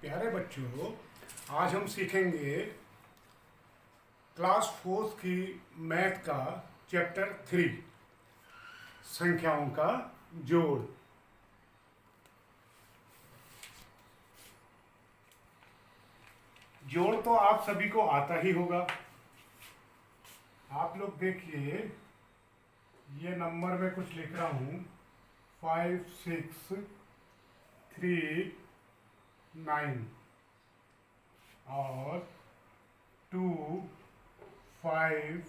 प्यारे बच्चों, आज हम सीखेंगे क्लास 4 की मैथ का चैप्टर 3 संख्याओं का जोड़। जोड़ तो आप सभी को आता ही होगा। आप लोग देखिए, ये नंबर में कुछ लिख रहा हूं 5 6 3 9 और 2 5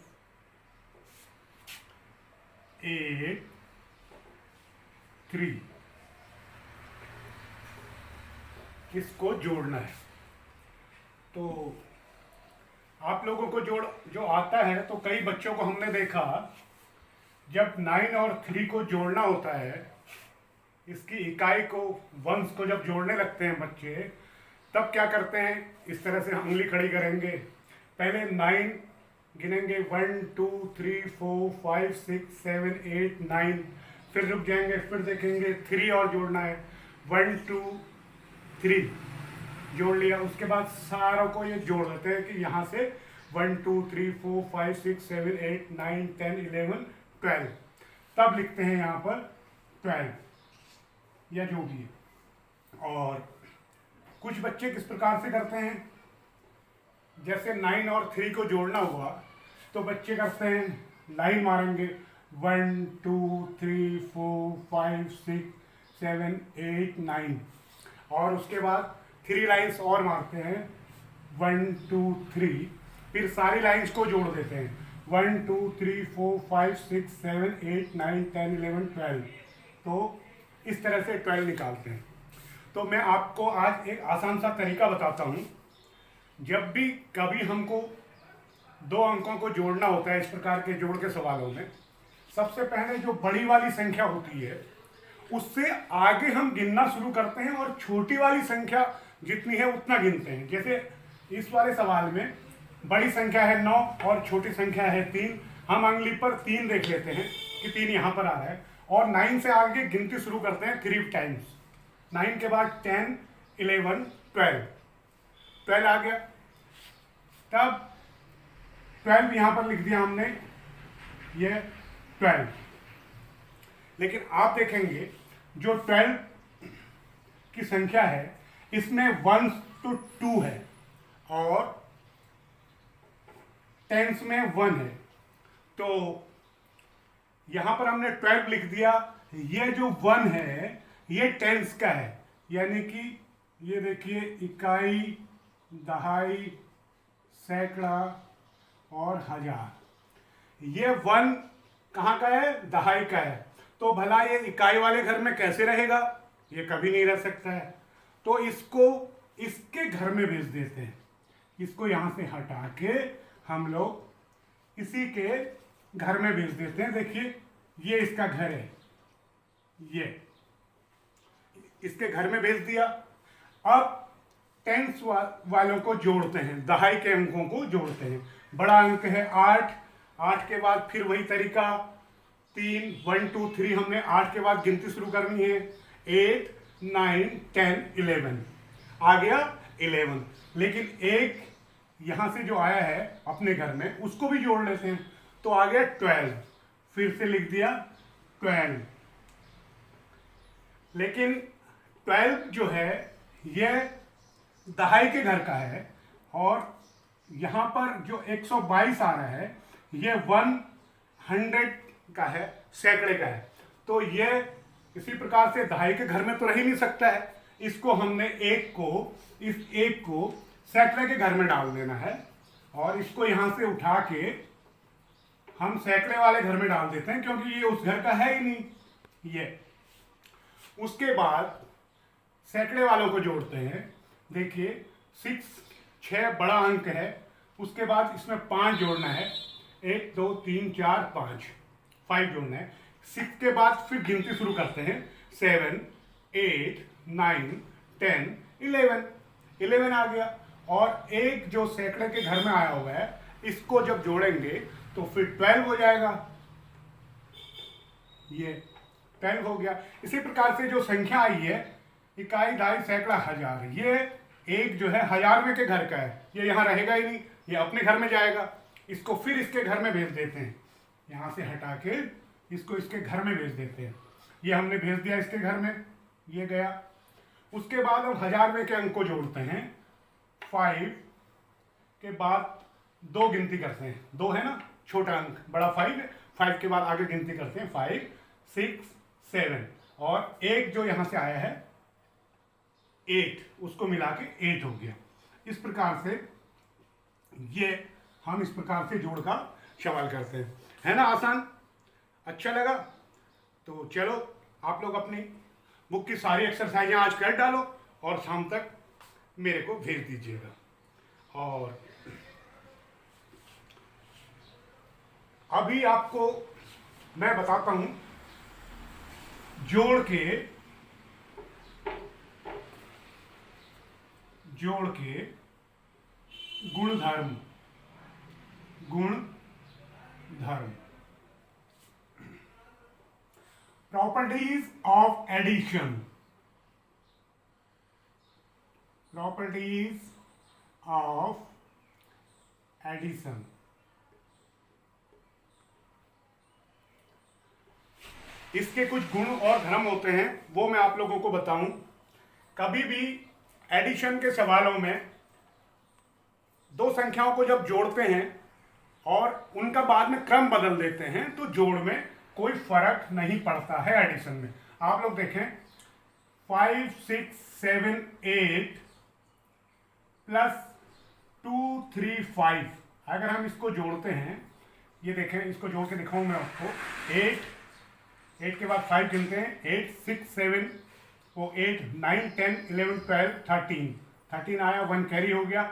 8 3 इसको जोड़ना है। तो आप लोगों को जोड़ जो आता है, तो कई बच्चों को हमने देखा जब 9 और 3 को जोड़ना होता है, इसकी इकाई को वंश को जब जोड़ने लगते हैं बच्चे, तब क्या करते हैं, इस तरह से उंगली खड़ी करेंगे। पहले 9 गिनेंगे 1 2 3 4 5 6 7 8 9, फिर रुक जाएंगे, फिर देखेंगे 3 और जोड़ना है, 1 2 3 जोड़ लिया। उसके बाद सारों को ये जोड़ देते हैं कि यहाँ से 1 2 3 4 5 6 7 8 9 10 11 12, तब लिखते हैं यहाँ पर 12 या जो भी है। और कुछ बच्चे किस प्रकार से करते हैं, जैसे 9 और 3 को जोड़ना हुआ तो बच्चे करते हैं लाइन मारेंगे 1 2 3 4 5 6 7 8 9, और उसके बाद 3 लाइन्स और मारते हैं 1 2 3, फिर सारी लाइन्स को जोड़ देते हैं 1 2 3 4 5 6 7 8 9 10 11 12। तो इस तरह से 12 निकालते हैं। तो मैं आपको आज एक आसान सा तरीका बताता हूँ। जब भी कभी हमको दो अंकों को जोड़ना होता है इस प्रकार के जोड़ के सवालों में, सबसे पहले जो बड़ी वाली संख्या होती है उससे आगे हम गिनना शुरू करते हैं और छोटी वाली संख्या जितनी है उतना गिनते हैं। जैसे इस वाले सवाल में बड़ी संख्या है 9 और छोटी संख्या है 3, हम अंगुली पर 3 देख लेते हैं कि 3 यहाँ पर आ रहा है, और 9 से आगे गिनती शुरू करते हैं 3 टाइम्स। 9 के बाद 10 11 12 आ गया, तब 12 यहाँ पर लिख दिया हमने, ये 12। लेकिन आप देखेंगे जो 12 की संख्या है इसमें 1 to 2 है और टेंस में 1 है। तो यहां पर हमने 12 लिख दिया। ये जो 1 है ये टेंस का है, यानी कि ये देखिए इकाई, दहाई, सैकड़ा और हजार। ये 1 कहाँ का है, दहाई का है। तो भला ये इकाई वाले घर में कैसे रहेगा, ये कभी नहीं रह सकता है। तो इसको इसके घर में भेज देते हैं। इसको यहां से हटा के हम लोग इसी के घर में भेज देते हैं। देखिए ये इसका घर है, ये इसके घर में भेज दिया। अब टेंस वालों को जोड़ते हैं, दहाई के अंकों को जोड़ते हैं। बड़ा अंक है 8, 8 के बाद फिर वही तरीका 3 1 2 3, हमने 8 के बाद गिनती शुरू करनी है 8 9 10 11, आ गया 11। लेकिन एक यहां से जो आया है अपने घर में उसको भी जोड़ लेते हैं, तो आ गया 12, फिर से लिख दिया 12। लेकिन 12 जो है यह दहाई के घर का है, और यहां पर जो 122 आ रहा है ये 100 का है, सैकड़े का है। तो ये इसी प्रकार से दहाई के घर में तो रह ही नहीं सकता है। इसको हमने इस एक को सैकड़े के घर में डाल देना है, और इसको यहां से उठा के हम सैकड़े वाले घर में डाल देते हैं, क्योंकि ये उस घर का है ही नहीं ये। उसके बाद सैकड़े वालों को जोड़ते हैं। देखिए 6 बड़ा अंक है, उसके बाद इसमें 5 जोड़ना है, 1 2 3 4 5 जोड़ना है। 6 के बाद फिर गिनती शुरू करते हैं 7 8 9 10 11 आ गया। और एक जो सैकड़े के घर में आया हुआ है इसको जब जोड़ेंगे तो फिर 12 हो जाएगा, ये 12 हो गया। इसी प्रकार से जो संख्या आई है इकाई, दहाई, सैकड़ा, हजार, ये एक जो है 1000वें के घर का है, ये यहाँ रहेगा ही नहीं, ये अपने घर में जाएगा। इसको फिर इसके घर में भेज देते हैं, यहाँ से हटा के इसको इसके घर में भेज देते हैं। ये हमने भेज दिया इसके घर में, ये गया। उसके बाद हम 1000वें के अंक को जोड़ते हैं। 5 के बाद 2 गिनती करते हैं, 2 है ना छोटा अंक, बड़ा 5 है। 5 के बाद आगे गिनती करते हैं, 5 6 7 और एक जो यहां से आया है 8, उसको मिला के 8 हो गया। इस प्रकार से ये हम इस प्रकार से जोड़ का सवाल करते हैं, है ना आसान। अच्छा लगा तो चलो आप लोग अपनी बुक की सारी एक्सरसाइजें आज कर डालो और शाम तक मेरे को भेज दीजिएगा। और अभी आपको मैं बताता हूं जोड़ के गुणधर्म। Properties of addition. इसके कुछ गुण और धर्म होते हैं, वो मैं आप लोगों को बताऊं। कभी भी एडिशन के सवालों में 2 संख्याओं को जब जोड़ते हैं और उनका बाद में क्रम बदल देते हैं तो जोड़ में कोई फर्क नहीं पड़ता है एडिशन में। आप लोग देखें 5 6 7 8 प्लस 2 3 5, अगर हम इसको जोड़ते हैं, ये देखें इसको जोड़ के दिखाऊं मैं आपको। 8 के बाद 5 गिनते हैं, 8 6 7 वो 8 9 10 11 12 13 आया, 1 कैरी हो गया।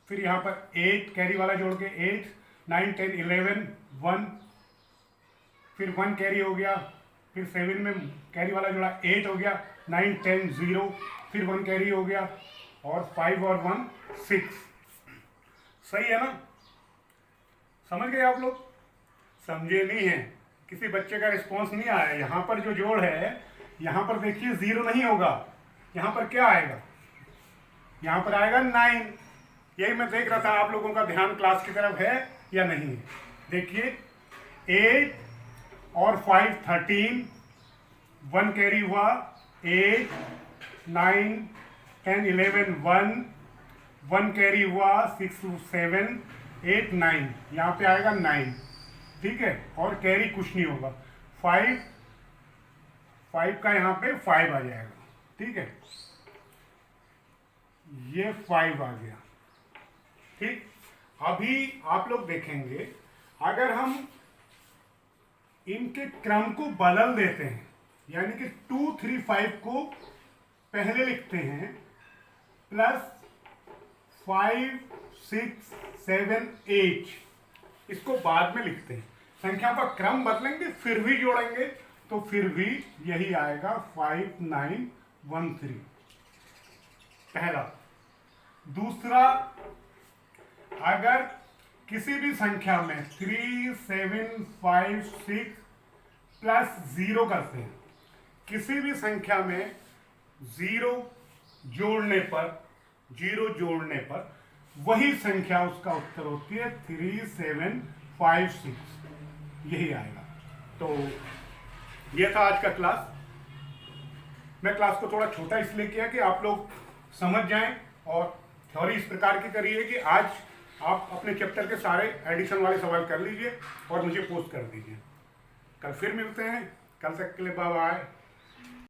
फिर यहाँ पर 8 कैरी वाला जोड़ के 8 9 10 11 1, फिर 1 कैरी हो गया। फिर 7 में कैरी वाला जोड़ा 8 हो गया, 9 10 0, फिर 1 कैरी हो गया और 5 और 1 6। सही है ना, समझ गए आप लोग? समझे नहीं है, किसी बच्चे का रिस्पॉन्स नहीं आया। यहाँ पर जो जोड़ है, यहाँ पर देखिए 0 नहीं होगा, यहाँ पर क्या आएगा, यहाँ पर आएगा 9। यही मैं देख रहा था आप लोगों का ध्यान क्लास की तरफ है या नहीं। देखिए 8 और 5 13, 1 कैरी हुआ, 8 9 10 11 1 कैरी हुआ, 6 7 8 9, यहाँ पे आएगा 9, ठीक है। और कैरी कुछ नहीं होगा, 5 का यहाँ पे 5 आ जाएगा, ठीक है। ये 5 आ गया, ठीक। अभी आप लोग देखेंगे अगर हम इनके क्रम को बदल देते हैं, यानी कि 2 3 5 को पहले लिखते हैं, प्लस 5 6 7 8 इसको बाद में लिखते हैं, संख्या का क्रम बदलेंगे फिर भी जोड़ेंगे तो फिर भी यही आएगा 5 9 1 3, पहला। दूसरा, अगर किसी भी संख्या में 3 7 5 6 प्लस 0 करते हैं, किसी भी संख्या में 0 जोड़ने पर वही संख्या उसका उत्तर होती है 3 7 5 6, यही आएगा। तो ये था आज का क्लास। मैं क्लास को थोड़ा छोटा इसलिए किया कि आप लोग समझ जाएं और थ्योरी इस प्रकार की करिए कि आज आप अपने चैप्टर के सारे एडिशन वाले सवाल कर लीजिए और मुझे पोस्ट कर दीजिए। कल फिर मिलते हैं, कल तक के लिए बाय बाय।